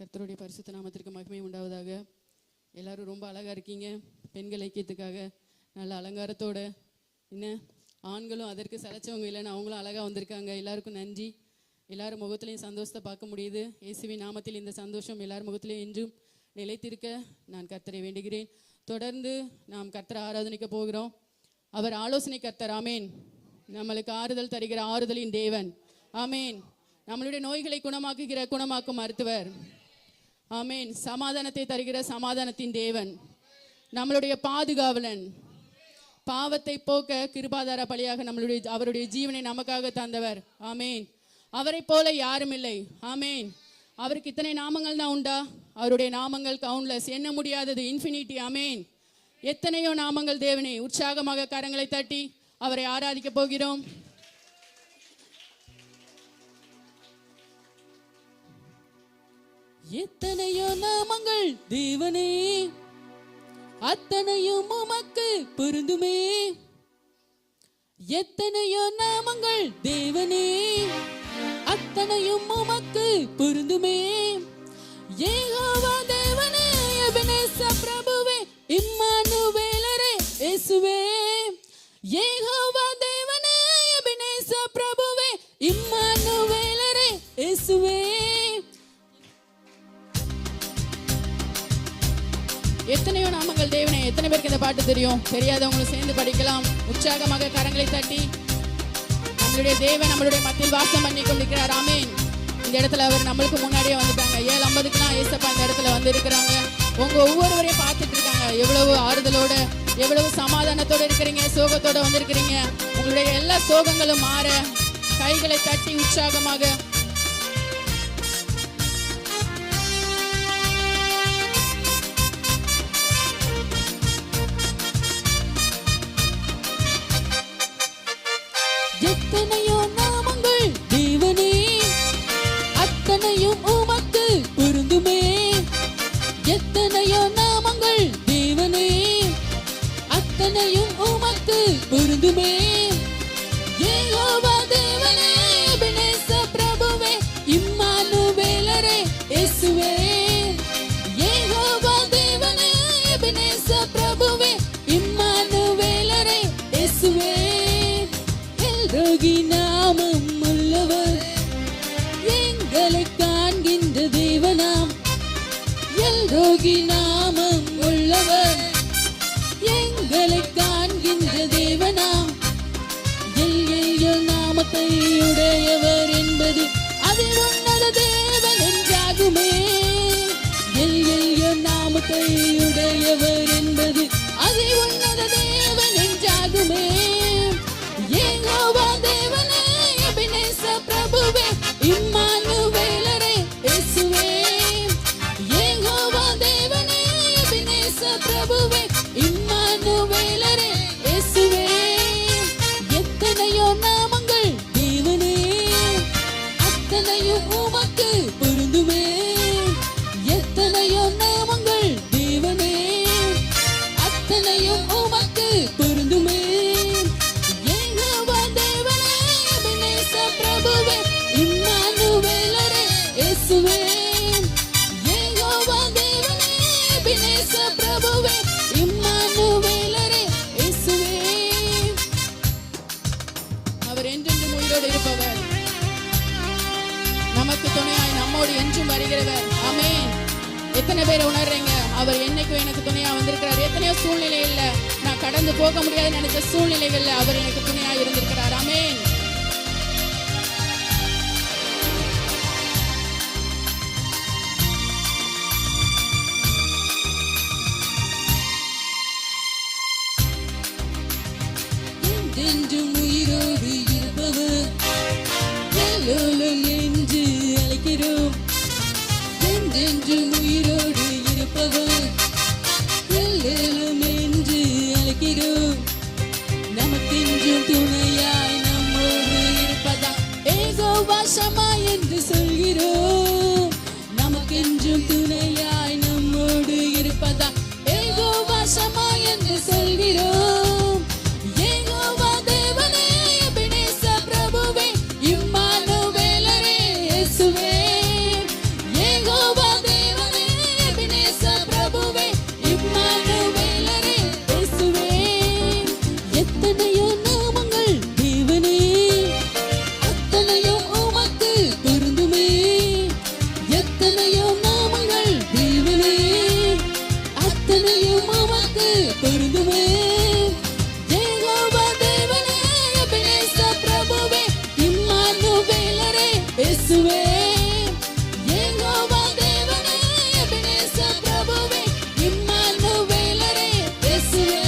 கர்த்தருடைய பரிசுத்த நாமத்திற்கு மகிமை உண்டாவதாக. எல்லாரும் ரொம்ப அழகாக இருக்கீங்க. பெண்கள் ஐக்கியத்துக்காக நல்ல அலங்காரத்தோட, என்ன ஆண்களும் அதற்கு சளைச்சவங்க இல்லைன்னு அவங்களும் அழகாக வந்திருக்காங்க. எல்லாருக்கும் நன்றி. எல்லாரும் முகத்திலையும் சந்தோஷத்தை பார்க்க முடியுது. இயேசுவின் நாமத்தில் இந்த சந்தோஷம் எல்லாரும் முகத்திலையும் என்றும் நிலைத்திருக்க நான் கர்த்தரை வேண்டுகிறேன். தொடர்ந்து நாம் கர்த்தரை ஆராதனைக்க போகிறோம். அவர் ஆலோசனை கர்த்தர். ஆமேன். நம்மளுக்கு ஆறுதல் தருகிற ஆறுதலின் தேவன். ஆமேன். நம்மளுடைய நோய்களை குணமாக்கும் மருத்துவர். ஆமேன். சமாதானத்தை தருகிற சமாதானத்தின் தேவன், நம்மளுடைய பாதுகாவலன். பாவத்தை போக்க கிருபாதார பலியாக அவருடைய ஜீவனை நமக்காக தந்தவர். ஆமேன். அவரை போல யாரும் இல்லை. ஆமேன். அவருக்கு இத்தனை நாமங்கள் தான் உண்டா? அவருடைய நாமங்கள் கவுண்ட்லெஸ், எண்ண முடியாதது, இன்ஃபினிட்டி. ஆமேன். எத்தனையோ நாமங்கள் தேவனே. உற்சாகமாக கரங்களை தட்டி அவரை ஆராதிக்க போகிறோம். எத்தனையோ நாமங்கள் தேவனே, அத்தனையும் உமக்கு பொருந்துமே. எத்தனையோ நாமங்கள் தேவனே, அத்தனையும் உமக்கு பொருந்துமே. யெகோவா தேவனே, எபெனேசர் பிரபுவே, இம்மானுவேலரே இயேசுவே. யெகோவா தேவனே, எபெனேசர் பிரபுவே, இம்மானுவேலரே இயேசுவே. எத்தனையோ நாமங்கள் தேவனே. எத்தனை பேருக்கு இந்த பாட்டு தெரியும்? தெரியாதவங்களும் சேர்ந்து படிக்கலாம். உற்சாகமாக கரங்களை தட்டி நம்மளுடைய தேவன் நம்மளுடைய மத்தியில் வாசம் பண்ணி கொண்டிருக்கிறார். ஆமேன். இந்த இடத்துல அவர் நம்மளுக்கு முன்னாடியே வந்துட்டாங்க. 7:50க்குலாம் ஏசப்பா இந்த இடத்துல வந்து இருக்கிறாங்க. உங்க ஒவ்வொருவரையும் பார்த்துட்டு இருக்காங்க. எவ்வளவு ஆறுதலோட, எவ்வளவு சமாதானத்தோட இருக்கிறீங்க, சோகத்தோட வந்திருக்கிறீங்க. உங்களுடைய எல்லா சோகங்களும் மாற கைகளை தட்டி உற்சாகமாக எத்தனையோ நாமங்கள் தேவனே, அத்தனையும் உமக்கு பொருந்துமே. எத்தனையோ நாமங்கள் தேவனே, அத்தனையும் உமக்கு பொருந்துமே. யெகோவா தேவனே, எபெனேசர் பிரபுவே, இம்மானுவேலரே இயேசுவே. யெகோவா தேவனே, எபெனேசர் பிரபுவே, இம்மானுவேலரே இயேசுவே. எல்ரோகி நாமம் உள்ளவர், எங்களை காண்கின்ற தேவனாம். எல்ரோகி நாமம் உள்ளவர், எங்களை காண்கின்ற தேவனாம். எல் நாமத்தை உடையவர் என்பது அது உன்னத தேவன் என்றாகுமே. எல் நாமத்தை உடையவர் என்பது அது உன்னத தேவன் என்றாகுமே. யெகோவா தேவனே, எபெனேசர் பிரபுவே, இம்மானுவேலரே இயேசுவே. யெகோவா தேவனே, எபெனேசர் பிரபுவே, இம்மானுவேலரே இயேசுவே. எத்தனையோ நாமங்கள் தேவனே, அத்தனையும் உமக்கு பொருந்துமே. எத்தனையோ நாமங்கள் தேவனே, அத்தனையும் உமக்கு பொருந்துமே. பிரபுவே, இம்மானுவேலரே இயேசுவே. யெகோவா தேவனே, எபெனேசர் பிரபுவே, இம்மானுவேலரே இயேசுவே. அவர் என்றென்றும் உயிரோடு இருப்பவர், நமக்கு துணையாய் நம்மோடு என்றும் வருகிறவர். ஆமென். எத்தனை பேர் உணர்றீங்க? அவர் என்னைக்கும் எனக்கு துணையா வந்திருக்கிறார். எத்தனையோ சூழ்நிலையில நான் கடந்து போக முடியாது நினைச்ச சூழ்நிலைகள்ல அவர் எனக்கு துணையா இருந்திருக்கிறார். ஆமென். என்றும் உயிரோடு இருப்பவர், எல்லோரும் என்று அழைக்கிறோம். என்றென்றும் உயிரோடு இருப்பவர், எல்லோரும் என்று அழைக்கிறோம். நமக்கென்றும் துணையாய் நம்மோடு இருப்பதா யெகோவா ஷமா என்று சொல்கிறோம். நமக்கென்றும் துணையாய் நம்மோடு இருப்பதா யெகோவா ஷமா என்று சொல்கிறோம். யெகோவா தேவனே, எபெனேசர் பிரபுவே, இம்மானுவேலரே இயேசுவே. யெகோவா இயேசுவே யெகோவா தேவனே எபெனேசர் பிரபுவே இம்மானுவேலரே இயேசுவே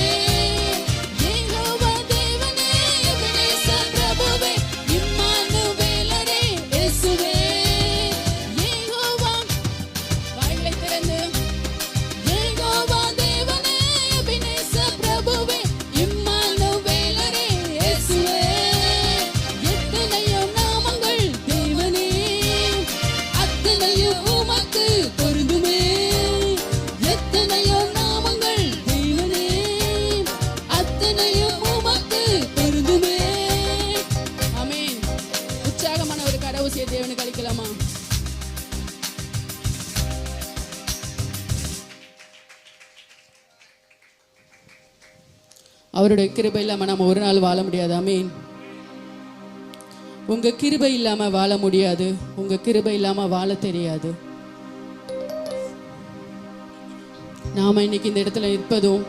யெகோவா தேவனே எபெனேசர் பிரபுவே இம்மானுவேலரே இயேசுவே யெகோவா வாய்களை திறந்து யெகோவா தேவனே எபெனேசர் பிரபுவே இம்மானுவேலரே இயேசுவே எத்தனையோ நாமங்கள் தேவனே அத்தனையோ உமக்கு பொருந்துமே எத்தனையோ நாமங்கள் தேவனே அத்தனையோ உமக்கு பொருந்துமே ஆமென் உற்சாகமான ஒரு கடவுசிய தேவனுக்கு அளிக்கலாமா அவருடைய கிருபை இல்லாம நம்ம ஒரு நாள் வாழ முடியாது ஆமென் உங்க கிருபை இல்லாம வாழ முடியாது உங்க கிருபை இல்லாம வாழ தெரியாது நாம இன்னைக்கு இந்த இடத்துல இருப்பதும்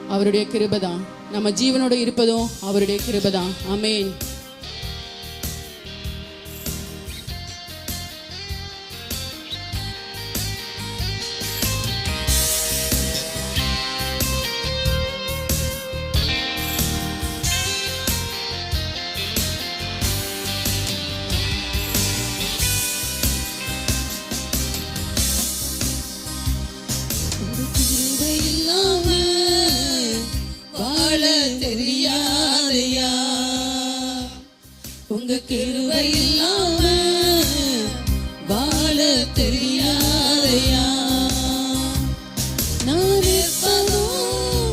அவருடைய கிருபை தான் நம்ம ஜீவனோட இருப்பதும் அவருடைய கிருபை தான் ஆமென் தெரியாதையா உங்க கிருபை இல்லாம வாழ தெரியாதையா நான் இருப்பதும்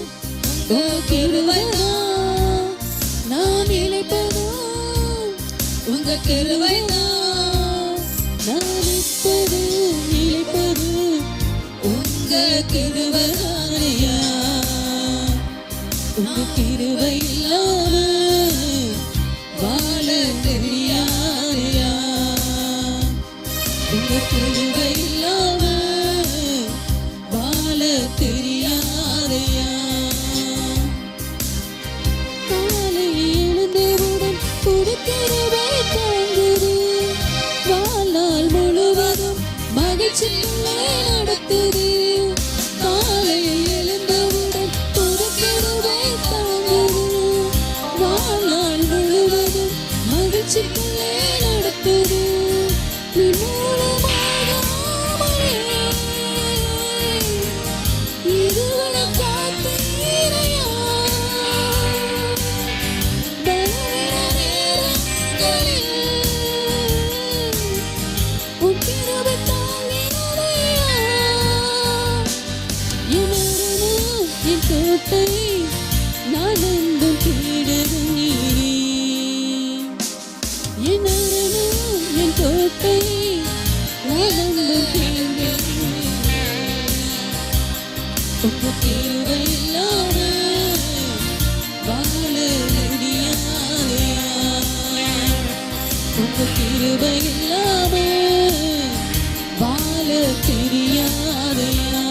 உங்க கிருபைதான் நான் நிலைப்பதும் உங்க கிருபைதான் நான் இருப்பதும் நிலைப்பதும் உங்க கிருபைதானையா உங்க கிருபை இல்லாம வாழ தெரியாதையா உங்க கிருபை இல்லாம வாழ தெரியாதையா காலை எழுந்தவுடன் புது கிருபை தாங்குது வாழ்நாள் முழுவதும் மகிழ்ச்சிக்குள்ளே நடத்துது காலை எழுந்தவுடன் புது கிருபை தாங்குது வாழ்நாள் முழுவதும் மகிழ்ச்சிக்குள்ளே நடத்துது இதுவரை காத்தீரையா நானந்தும் தேடுதும் நீரே என் கோட்டை நானந்தும் தேடுதும் உங்க கிருபை இல்லாம வாழ முடியாதையா உங்க கிருபை இல்லாம வாழ தெரியாதையா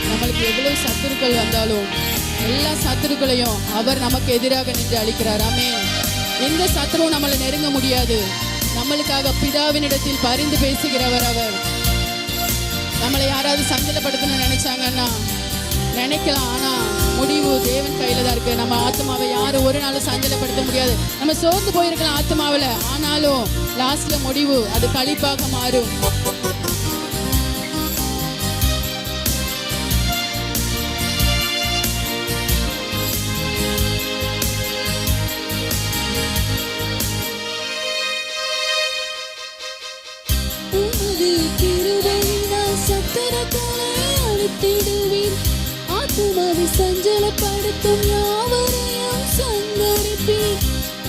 நம்மளுக்கு எவ்வளவு சத்துருக்கள் வந்தாலும் எல்லா சத்துருக்களையும் அவர் நமக்கு எதிராக நின்று அளிக்கிறார் ஆமென் எந்த சத்துருவும் நம்மளை நெருங்க முடியாது நம்மளுக்காக பிதாவினிடத்தில் பரிந்து பேசுகிறவர் அவர் நம்மளை யாராவது சஞ்சலப்படுத்தணும்னு நினைச்சாங்கன்னா நினைக்கலாம் ஆனா முடிவு தேவன் கையில தான் இருக்கு நம்ம ஆத்மாவை யாரும் ஒரு நாளும் சஞ்சலப்படுத்த முடியாது நம்ம சோர்ந்து போயிருக்கலாம் ஆத்மாவில ஆனாலும் லாஸ்ட்ல முடிவு அது களிப்பாக மாறும் ஆத்மாவை சஞ்சலப்படுத்தும் யாவரையும் சங்கரிப்பீர்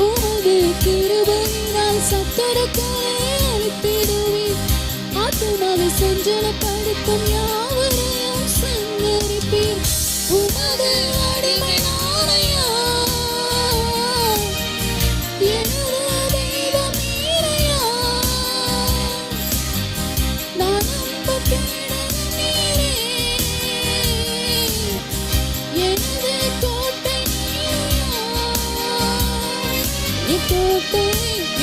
உமது கிருபையினால் சத்துருக்களை அழித்திடுவீர் ஆத்மாவை சஞ்சலப்படுத்தும் யாவரையும் சங்கரிப்பீர் உமது அடிமை நானையா எனது தெய்வம் நீரையா நான் நம்ப கோட்டை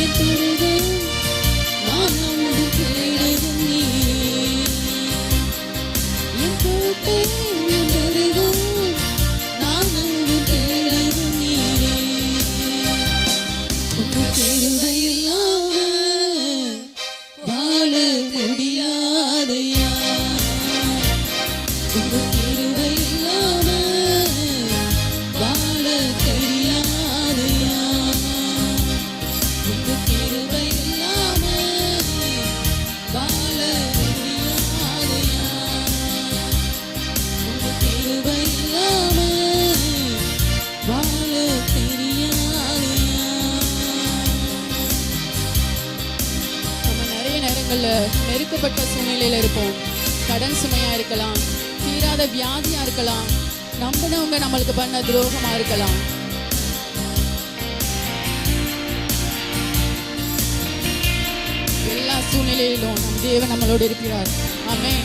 என் துருகம் நான் அன்பு தேடுதும் நீரே என் கோட்டை என் துருகம் நான் அன்பு தேடுதும் நீரே உங்க கிருபை இல்லாம வாழ முடியாதையா உங்க கிருபை இல்லாம வாழ தெரியாதையா உங்க கிருபை இல்லாம வாழ முடியாதையா உங்க கிருபை இல்லாம வாழ தெரியாதையா. நம்ம நிறைய நேரங்கள்ல நெருக்கப்பட்ட சூழ்நிலையில இருப்போம். கடன் சுமையா இருக்கலாம், தீராத வியாதியா இருக்கலாம், நம்பினவங்க நம்மளுக்கு பண்ண துரோகமா இருக்கலாம். எல்லா சூழ்நிலையிலும் நம் தேவன் நம்மளோடு இருக்கிறார். ஆமென்.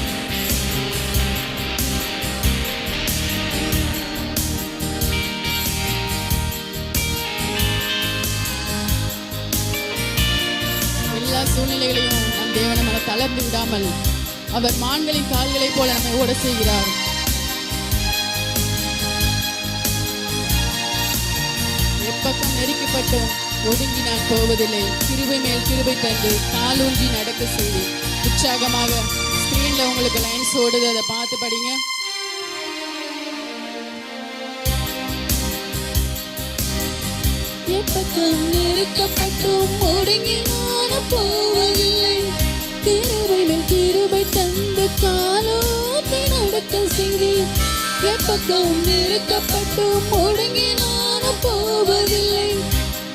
எல்லா சூழ்நிலைகளையும் நம் தேவன் நம்மளை தளர்ந்து விடாமல் அவர் மான்களின் கால்களைப் போல நம்மை ஓட செய்கிறார். எப்பக்கம் நெருக்கப்பட்டும் ஒதுங்கி நான் போவதில்லை. கிருபை மேல் கிருபை தந்து காலூன்றி நடக்க செய்து உற்சாகமாக ஸ்கிரீன்ல உங்களுக்கு லைன்ஸ் ஓடுது, அதை பார்த்து படிங்க. எப்பக்கம் நெருக்கப்பட்டும் ஒதுங்கி நான் போவதில்லை. கிருபை மேல் கிருபை தந்து காலூன்றி நடக்க செய்து எப்பக்கம் நெருக்கப்பட்டும் ஒதுங்கி நான் போவதில்லை.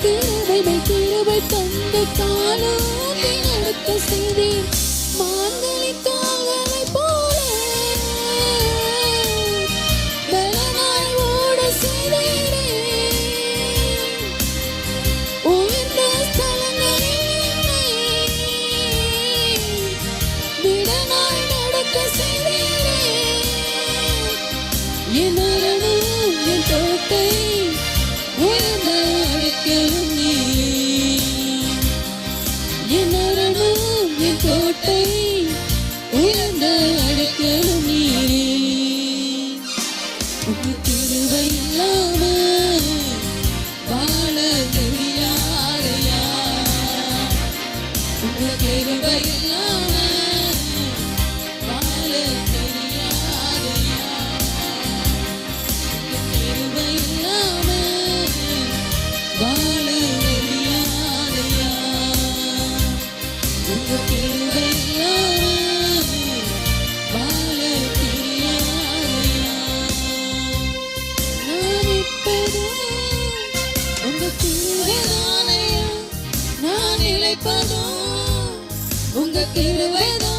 கிருபை மேல் கிருபை தந்து காலூன்றி நடக்க செய்து மான்களின் கால்களைப் போல பலனாய் ஓட செய்தீரே. உயர்ந்த ஸ்தலங்களில் திடனாய் நடக்க செய்தீரே. என் மரணம் என் கோட்டை உயர்ந்த அடைக்கலம் நீரே. என் மரணம் என் கோட்டை உயர்ந்த அடைக்கலம் நீரே. உங்க கிருபை இல்லாம வாழ முடியாதையா. உங்க கிருபை இல்லாம வாழ தெரியாதையா. உங்க கிருபை இல்லாம வாழ முடியாதையா. உங்க கிருபை இல்லாம வாழ தெரியாதையா. நான் இப்பதும் உங்க கிருபைதானையா. நான் நிலைப்பதும் உங்க கிருபைதான்.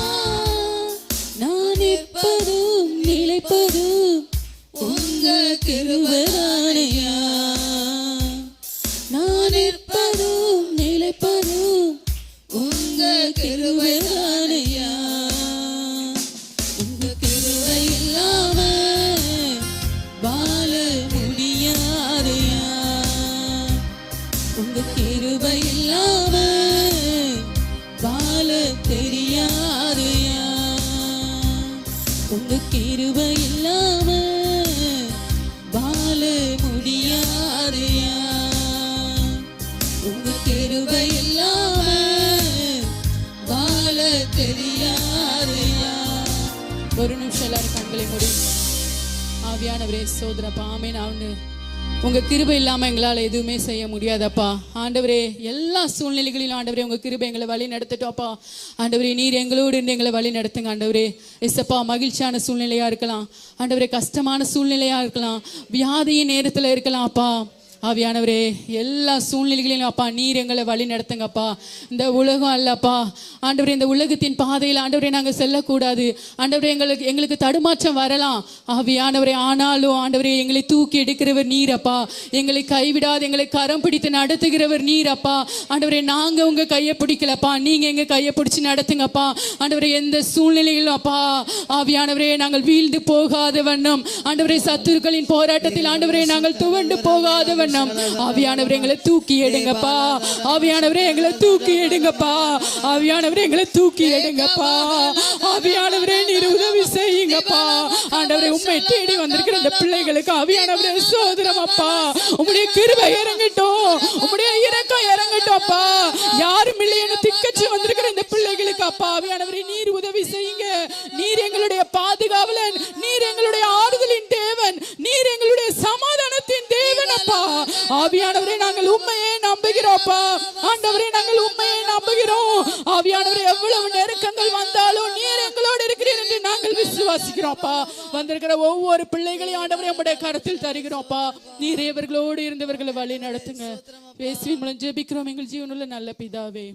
நான் இப்பதும் நிலைப்பதும் உங்க கிருபைதானையா. நான் இருப்பதும் நிலைப்பதும் உங்க கிருபைதானையா. உங்க கிருபை இல்லாம வாழ முடியாதையா. உங்க கிருபை இல்லாம வாழ தெரியாதையா. உங்க கிருபை இல்லாம வாழ முடியாதையா. உங்க கிருபை இல்லாம வாழ தெரியாதையா. ஒரு நிமிஷம் எல்லாரும் கண்களை மூடி ஆவியானவரே சோதரப்பா. ஆமென். உங்க கிருபை இல்லாம எங்களால எதுவுமே செய்ய முடியாதப்பா. ஆண்டவரே எல்லா சூழ்நிலைகளிலும் ஆண்டவரே உங்க கிருபை எங்களை வழி நடத்தட்டோப்பா. ஆண்டவரே நீர் எங்களோடு இருந்து எங்களை வழி நடத்துங்க. ஆண்டவரே எஸ்ஸப்பா, மகிழ்ச்சியான சூழ்நிலையா இருக்கலாம் ஆண்டவரே, கஷ்டமான சூழ்நிலையா இருக்கலாம், வியாதியின் நேரத்துல இருக்கலாம்ப்பா. ஆவியானவரே எல்லா சூழ்நிலைகளிலும் அப்பா நீர் எங்களை வழி நடத்துங்கப்பா. இந்த உலகம் அல்லப்பா ஆண்டவரே, இந்த உலகத்தின் பாதையில் ஆண்டவரே நாங்கள் செல்லக்கூடாது ஆண்டவரே. எங்களுக்கு தடுமாற்றம் வரலாம் ஆவியானவரே, ஆனாலும் ஆண்டவரே எங்களை தூக்கி எடுக்கிறவர் நீரப்பா. எங்களை கைவிடாது எங்களை கரம் பிடித்து நடத்துகிறவர் நீரப்பா. ஆண்டவரே நாங்கள் உங்கள் கையை பிடிக்கலப்பா, நீங்கள் எங்கள் கையை பிடிச்சி நடத்துங்கப்பா. ஆண்டவரே எந்த சூழ்நிலையிலும் அப்பா ஆவியானவரே நாங்கள் வீழ்ந்து போகாத வண்ணம் ஆண்டவரே, சத்துருக்களின் போராட்டத்தில் ஆண்டவரே நாங்கள் துவண்டு போகாத வண்ணம் வண்ணம் ஆவியானவரே எங்களை தூக்கி எடுங்கப்பா. ஆவியானவரே எங்களை தூக்கி எடுங்கப்பா. ஆவியானவரே எங்களை தூக்கி எடுங்கப்பா. ஆவியானவரே நீர் உதவி செய்யுங்கப்பா. ஆண்டவரே உம்மை தேடி வந்திருக்கிற இந்த பிள்ளைகளுக்கு ஆவியானவரே சோதரம் அப்பா. உம்முடைய கிருபை இறங்கட்டும், உம்முடைய இரக்கம் இறங்கட்டும் அப்பா. யாரும் இல்லைன்னு திக்கச்சு வந்திருக்கிற இந்த பிள்ளைகளுக்கு அப்பா ஆவியானவரே நீர் உதவி செய்யுங்க. நீர் எங்களுடைய பாதுகாவலன், நீர் எங்களுடைய ஆறுதலின் தேவன், நீர் எங்களுடைய சமாதானத்தின் தேவன் அப்பா. ஆவியானவரே நாங்கள் உண்மையை நம்புகிறோம்ப்பா. ஆண்டவரே நாங்கள் உண்மையை நம்புகிறோம். ஆவியானவரே எவ்வளவு நெருக்கங்கள் வந்தாலும் நீர் எங்களோடு இருக்கிறீர் என்று நாங்கள் விசுவாசிக்கிறோம்ப்பா. வந்திருக்கிற ஒவ்வொரு பிள்ளைகளையும் ஆண்டவரே உம்முடைய கரத்தில் தருகிறோம்ப்பா. நீர் இவர்களோடு இருந்தவர்களை வழி நடத்துங்க. பேசி மூலம் ஜெபிக்கிறோம் எங்கள் ஜீவனுள்ள நல்ல பிதாவே.